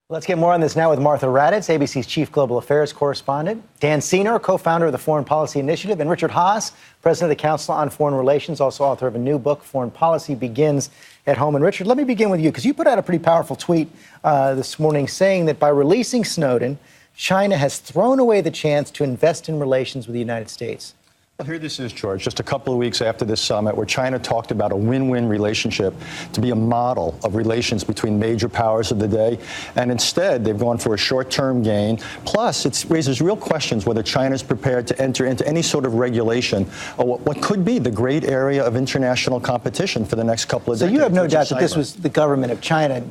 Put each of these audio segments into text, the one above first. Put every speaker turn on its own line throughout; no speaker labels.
Let's get more on this now with Martha Raddatz, ABC's Chief Global Affairs Correspondent, Dan Senor, co-founder of the Foreign Policy Initiative, and Richard Haass, President of the Council on Foreign Relations, also author of a new book, Foreign Policy Begins at Home. And Richard, let me begin with you, because you put out a pretty powerful tweet this morning saying that by releasing Snowden, China has thrown away the chance to invest in relations with the United States.
Well, here this is, George, just a couple of weeks after this summit where China talked about a win-win relationship to be a model of relations between major powers of the day. And instead, they've gone for a short-term gain. Plus, it raises real questions whether China is prepared to enter into any sort of regulation of what could be the great area of international competition for the next couple of decades.
So you have no doubt that this was the government of China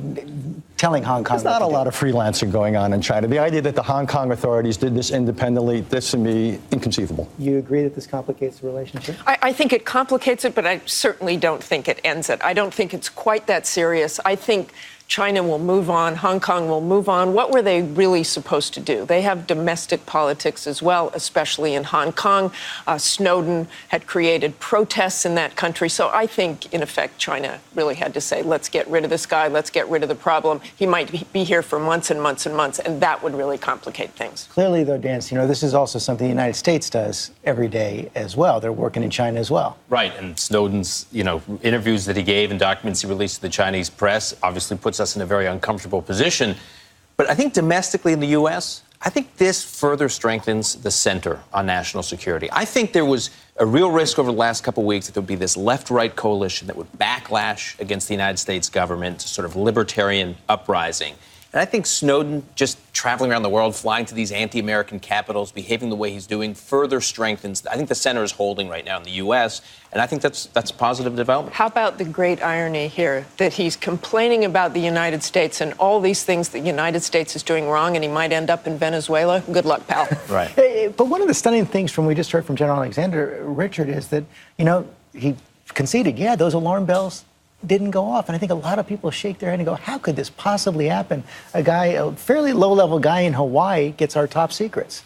telling Hong Kong.
There's not a lot of freelancing going on in China. The idea that the Hong Kong authorities did this independently, this to me, inconceivable.
You agree that this complicates the relationship?
I think it complicates it, but I certainly don't think it ends it. I don't think it's quite that serious. I think China will move on. Hong Kong will move on. What were they really supposed to do? They have domestic politics as well, especially in Hong Kong. Snowden had created protests in that country. So I think, in effect, China really had to say, let's get rid of this guy. Let's get rid of the problem. He might be here for months and months and months, and that would really complicate things.
Clearly, though, Dan, this is also something the United States does every day as well. They're working in China as well.
Right. And Snowden's, interviews that he gave and documents he released to the Chinese press obviously puts us in a very uncomfortable position. But I think domestically in the U.S., I think this further strengthens the center on national security. I think there was a real risk over the last couple of weeks that there would be this left-right coalition that would backlash against the United States government, sort of libertarian uprising. And I think Snowden just traveling around the world, flying to these anti-American capitals, behaving the way he's doing, further strengthens. I think the center is holding right now in the U.S., and I think that's a positive development.
How about the great irony here that he's complaining about the United States and all these things the United States is doing wrong, and he might end up in Venezuela? Good luck, pal.
Right.
But one of the stunning things from we just heard from General Alexander, Richard, is that, he conceded, those alarm bells didn't go off. And I think a lot of people shake their head and go, how could this possibly happen? A fairly low-level guy in Hawaii gets our top secrets.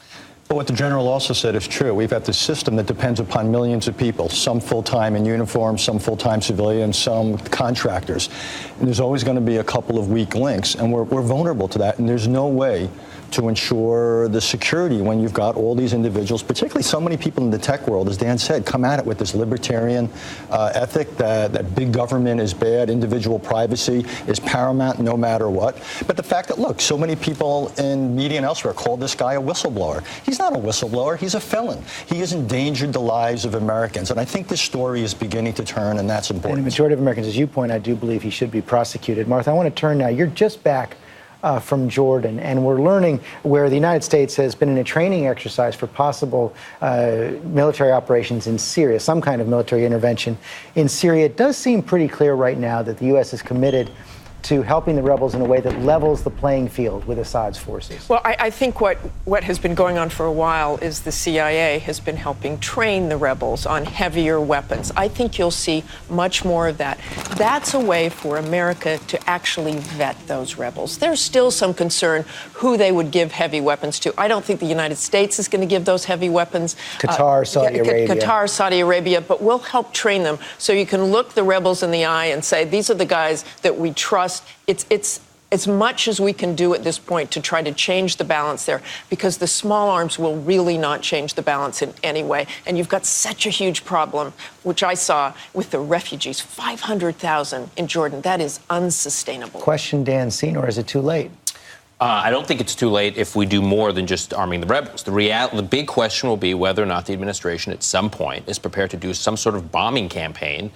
But what the general also said is true. We've got this system that depends upon millions of people, some full-time in uniform, some full-time civilians, some contractors. And there's always going to be a couple of weak links, and we're vulnerable to that, and there's no way to ensure the security when you've got all these individuals, particularly so many people in the tech world, as Dan said, come at it with this libertarian ethic that big government is bad, individual privacy is paramount no matter what. But the fact that, look, so many people in media and elsewhere call this guy a whistleblower. He's not a whistleblower. He's a felon. He has endangered the lives of Americans. And I think this story is beginning to turn, and that's important.
And the majority of Americans, as you point, I do believe he should be prosecuted. Martha, I want to turn now. You're just back from Jordan, and we're learning where the United States has been in a training exercise for possible military operations in Syria, some kind of military intervention in Syria. It does seem pretty clear right now that the U.S. is committed to helping the rebels in a way that levels the playing field with Assad's forces.
Well, I think what has been going on for a while is the CIA has been helping train the rebels on heavier weapons. I think you'll see much more of that. That's a way for America to actually vet those rebels. There's still some concern who they would give heavy weapons to. I don't think the United States is going to give those heavy weapons.
Qatar, Saudi Arabia.
Qatar, Saudi Arabia, but we'll help train them so you can look the rebels in the eye and say, these are the guys that we trust. It's as much as we can do at this point to try to change the balance there, because the small arms will really not change the balance in any way. And you've got such a huge problem, which I saw with the refugees, 500,000 in Jordan. That is unsustainable.
Question, Dan Senor, is it too late?
I don't think it's too late if we do more than just arming the rebels. The big question will be whether or not the administration at some point is prepared to do some sort of bombing campaign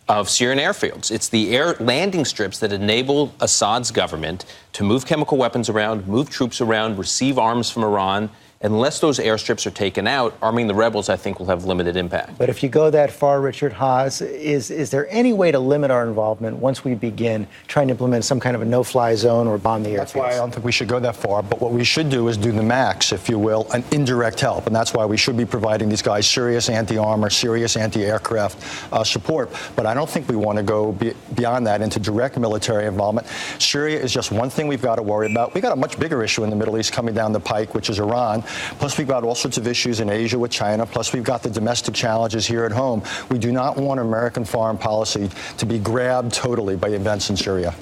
of Syrian airfields. It's the air landing strips that enable Assad's government to move chemical weapons around, move troops around, receive arms from Iran. Unless those airstrips are taken out, arming the rebels, I think, will have limited impact.
But if you go that far, Richard Haass, is there any way to limit our involvement once we begin trying to implement some kind of a no-fly zone or bomb the airfields?
That's why I don't think we should go that far. But what we should do is do the max, if you will, an indirect help. And that's why we should be providing these guys serious anti-armor, serious anti-aircraft support. But I don't think we want to go beyond that into direct military involvement. Syria is just one thing we've got to worry about. We've got a much bigger issue in the Middle East coming down the pike, which is Iran. Plus, we've got all sorts of issues in Asia with China. Plus, we've got the domestic challenges here at home. We do not want American foreign policy to be grabbed totally by events in Syria.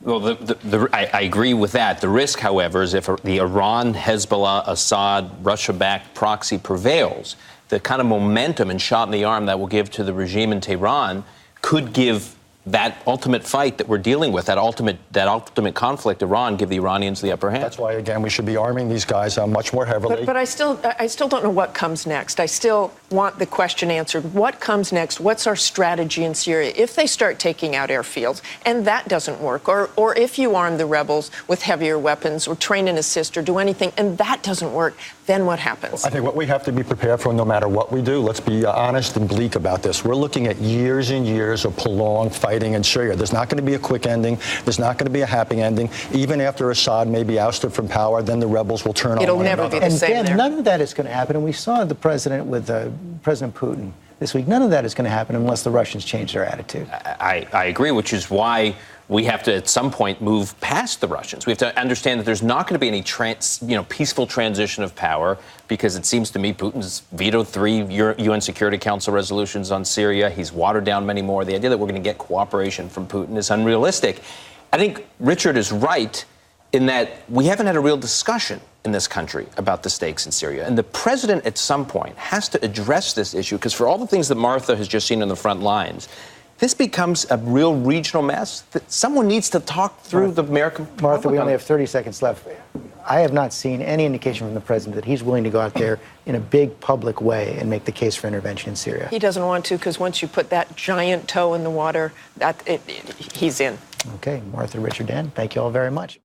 Well, I agree with that. The risk, however, is if the Iran, Hezbollah, Assad, Russia-backed proxy prevails, the kind of momentum and shot in the arm that will give to the regime in Tehran could give that ultimate fight that we're dealing with, that ultimate conflict, Iran, give the Iranians the upper hand.
That's why, again, we should be arming these guys much more heavily.
But I still don't know what comes next. I still want the question answered. What comes next? What's our strategy in Syria? If they start taking out airfields and that doesn't work, or if you arm the rebels with heavier weapons or train and assist or do anything and that doesn't work, then what happens?
I think what we have to be prepared for, no matter what we do, let's be honest and bleak about this. We're looking at years and years of prolonged fighting in Syria. There's not going to be a quick ending. There's not going to be a happy ending. Even after Assad may be ousted from power, then the rebels will turn on
It'll
one
never
another.
be the same
And
there.
none of that is going to happen. And we saw the president with President Putin this week. None of that is going to happen unless the Russians change their attitude.
I agree, which is why we have to, at some point, move past the Russians. We have to understand that there's not going to be any peaceful transition of power, because it seems to me Putin's vetoed 3 UN Security Council resolutions on Syria. He's watered down many more. The idea that we're going to get cooperation from Putin is unrealistic. I think Richard is right in that we haven't had a real discussion in this country about the stakes in Syria. And the president, at some point, has to address this issue, because for all the things that Martha has just seen on the front lines, this becomes a real regional mess that someone needs to talk through the American public.
Martha, we only have 30 seconds left. I have not seen any indication from the president that he's willing to go out there in a big public way and make the case for intervention in Syria.
He doesn't want to, because once you put that giant toe in the water, he's in.
Okay, Martha, Richard, Dan, thank you all very much.